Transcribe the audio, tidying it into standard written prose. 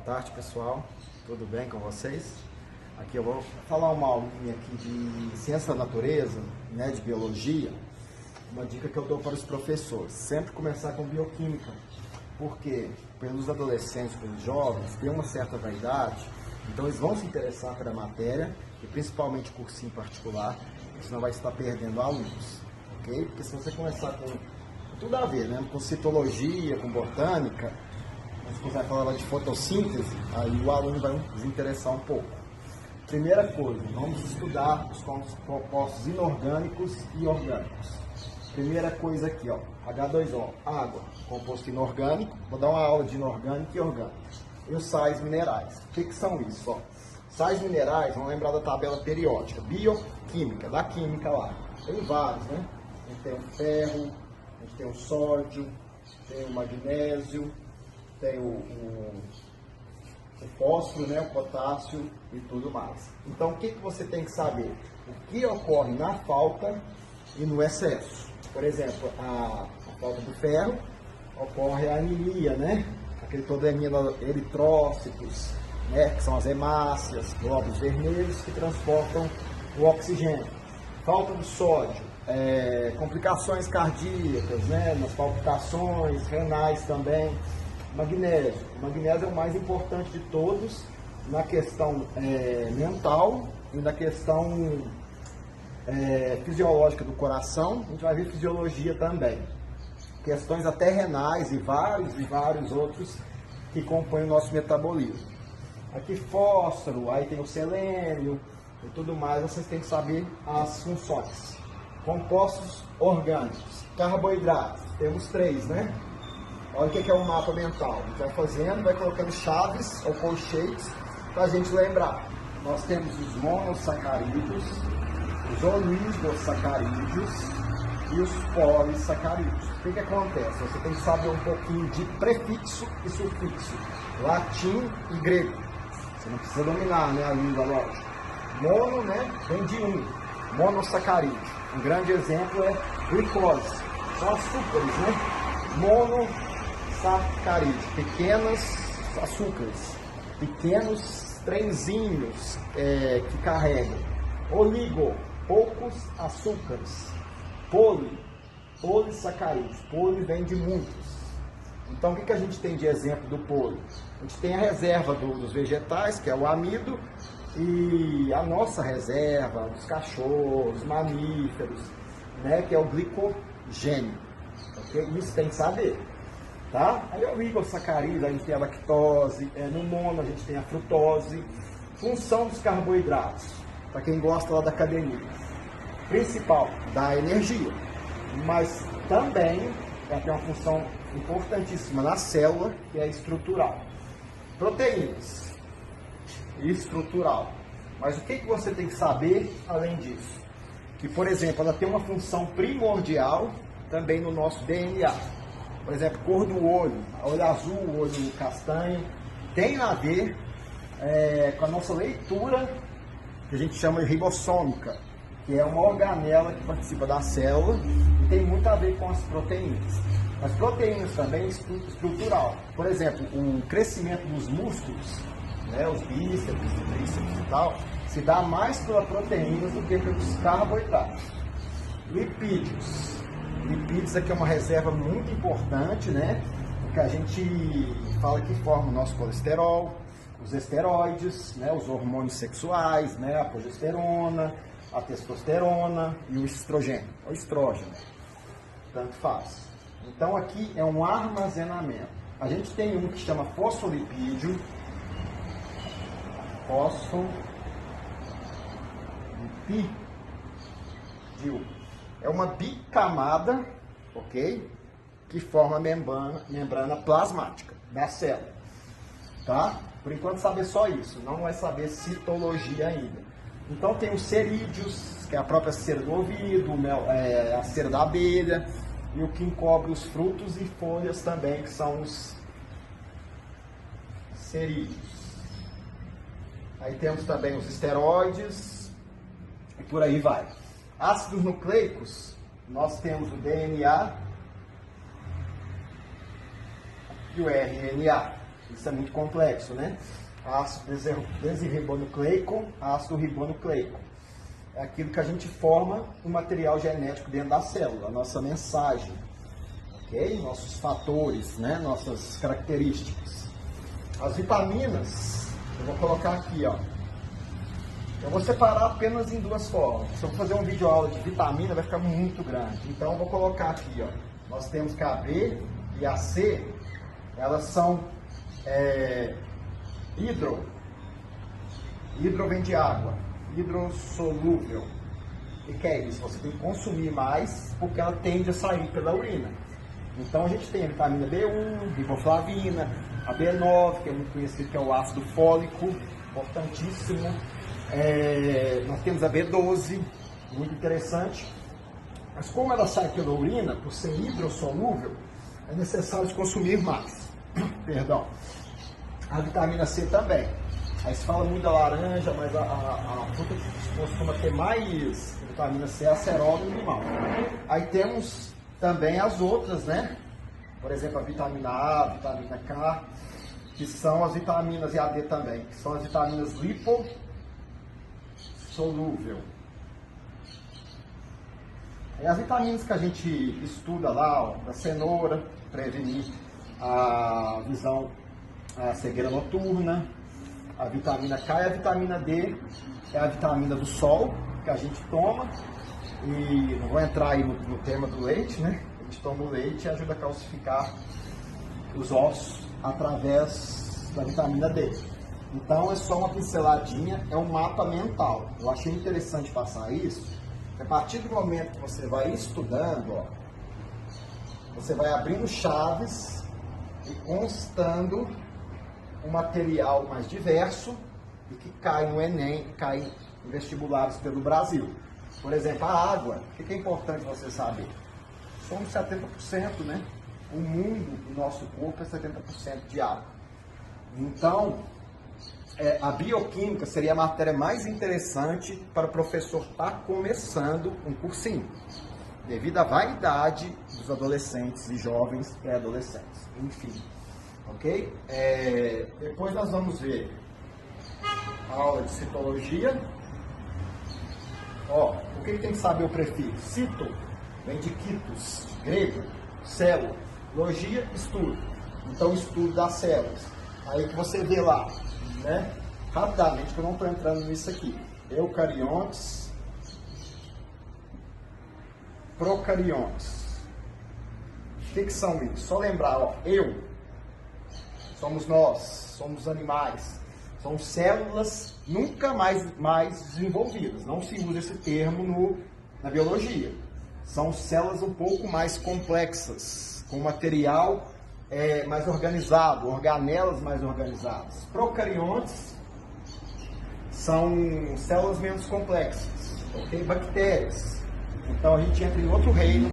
tarde, pessoal. Tudo bem com vocês? Aqui eu vou falar uma aulinha aqui de ciência da natureza, né, de biologia. Uma dica que eu dou para os professores: sempre começar com bioquímica, porque pelos adolescentes, pelos jovens, tem uma certa vaidade, então eles vão se interessar pela matéria e principalmente cursinho particular, senão vai estar perdendo alunos, ok? Porque se você começar com tudo a ver, né, com citologia, com botânica, se você vai falar de fotossíntese, aí o aluno vai desinteressar um pouco. Primeira coisa, vamos estudar os compostos inorgânicos e orgânicos. Primeira coisa aqui, ó, H2O, água, composto inorgânico. Vou dar uma aula de inorgânico e orgânico. E os sais minerais. O que são isso? Ó? Sais minerais, vamos lembrar da tabela periódica, bioquímica, da química lá. Tem vários, né? A gente tem o ferro, a gente tem o sódio, tem o magnésio, tem o fósforo, né, o potássio e tudo mais. Então, o que você tem que saber? O que ocorre na falta e no excesso. Por exemplo, a falta do ferro, ocorre a anemia, né? Aquele todeminha eritrócitos, né, que são as hemácias, glóbulos vermelhos que transportam o oxigênio. Falta do sódio, complicações cardíacas, né, nas palpitações, renais também. Magnésio. O magnésio é o mais importante de todos na questão mental e na questão fisiológica do coração. A gente vai ver fisiologia também. Questões até renais e vários outros que compõem o nosso metabolismo. Aqui fósforo, aí tem o selênio e tudo mais, vocês têm que saber as funções. Compostos orgânicos, carboidratos, temos 3, né? Olha o que é um mapa mental. A gente vai fazendo, vai colocando chaves ou colchetes para a gente lembrar. Nós temos os monossacarídeos, os oligosacarídeos e os polissacarídeos. O que acontece? Você tem que saber um pouquinho de prefixo e sufixo, latim e grego. Você não precisa dominar, né, a língua, lógico. Mono, né, vem de monossacarídeo. Um grande exemplo é glicose. São açúcares, né? Monossacarídeos, pequenos açúcares, pequenos trenzinhos que carregam. Oligo, poucos açúcares. Polissacarídeos. Poli vem de muitos. Então, o que a gente tem de exemplo do poli? A gente tem a reserva dos vegetais, que é o amido, e a nossa reserva, os cachorros, mamíferos, né, que é o glicogênio. Okay? Isso tem que saber. Tá? Aí o oligosacarídeo, a gente tem a lactose, no mono a gente tem a frutose. Função dos carboidratos, para quem gosta lá da academia. Principal, da energia, mas também tem uma função importantíssima na célula, que é estrutural. Proteínas, estrutural. Mas o que você tem que saber além disso? Que, por exemplo, ela tem uma função primordial também no nosso DNA. Por exemplo, cor do olho, olho azul, olho castanho, tem a ver com a nossa leitura, que a gente chama de ribossômica, que é uma organela que participa da célula e tem muito a ver com as proteínas. As proteínas também estrutural. Por exemplo, o crescimento dos músculos, né, os bíceps, tríceps e tal, se dá mais pelas proteínas do que pelos carboidratos. Lipídios. Lipídios aqui é uma reserva muito importante, né? Porque a gente fala que forma o nosso colesterol, os esteroides, né, os hormônios sexuais, né, a progesterona, a testosterona e o estrogênio, ou estrógeno, tanto faz. Então aqui é um armazenamento. A gente tem um que chama fosfolipídio, é uma bicamada, ok? Que forma a membrana plasmática da célula, tá? Por enquanto saber só isso, não vai saber citologia ainda. Então tem os cerídeos, que é a própria cera do ouvido, a cera da abelha, e o que encobre os frutos e folhas também, que são os cerídeos. Aí temos também os esteroides, e por aí vai. Ácidos nucleicos, nós temos o DNA e o RNA. Isso é muito complexo, né? Ácido desribonucleico, ácido ribonucleico. É aquilo que a gente forma um material genético dentro da célula, a nossa mensagem, ok? Nossos fatores, né? Nossas características. As vitaminas, eu vou colocar aqui, ó. Eu vou separar apenas em duas formas. Se eu for fazer um vídeo aula de vitamina, vai ficar muito grande. Então, eu vou colocar aqui, ó. Nós temos que a B e a C, elas são hidro vem de água, hidrossolúvel. E que é isso? Você tem que consumir mais porque ela tende a sair pela urina. Então, a gente tem a vitamina B1, riboflavina, a B9, que é muito conhecido, que é o ácido fólico, importantíssimo. Nós temos a B12, muito interessante, mas como ela sai pela urina, por ser hidrossolúvel, é necessário se consumir mais. Perdão. A vitamina C também. Aí se fala muito da laranja, mas a fruta que costuma ter mais vitamina C é a acerola e o limão. Aí temos também as outras, né? Por exemplo, a vitamina A, a vitamina K, que são as vitaminas, e a D também, que são as vitaminas lipossolúvel. E as vitaminas que a gente estuda lá, ó, da cenoura, prevenir a cegueira noturna, a vitamina K e a vitamina D é a vitamina do sol que a gente toma. E não vou entrar aí no tema do leite, né? A gente toma o leite e ajuda a calcificar os ossos através da vitamina D. Então é só uma pinceladinha, é um mapa mental. Eu achei interessante passar isso, que a partir do momento que você vai estudando, ó, você vai abrindo chaves e constando um material mais diverso e que cai no Enem, cai em vestibulares pelo Brasil. Por exemplo, a água. O que é importante você saber? Somos 70%, né? O mundo, o nosso corpo é 70% de água. Então, a bioquímica seria a matéria mais interessante para o professor estar começando um cursinho, devido à vaidade dos adolescentes e jovens pré-adolescentes. Enfim, ok? Depois nós vamos ver a aula de citologia. Ó, o que tem que saber o prefixo? Cito vem de quitos, grego, célula. Logia, estudo. Então, estudo das células. Aí que você vê lá, né? Rapidamente, que eu não estou entrando nisso aqui. Eucariontes, procariontes. O que são isso? Só lembrar, ó, somos nós, somos animais. São células nunca mais desenvolvidas. Não se usa esse termo na biologia. São células um pouco mais complexas, com material mais organizado, organelas mais organizadas. Procariontes são células menos complexas, ok? Bactérias. Então a gente entra em outro reino.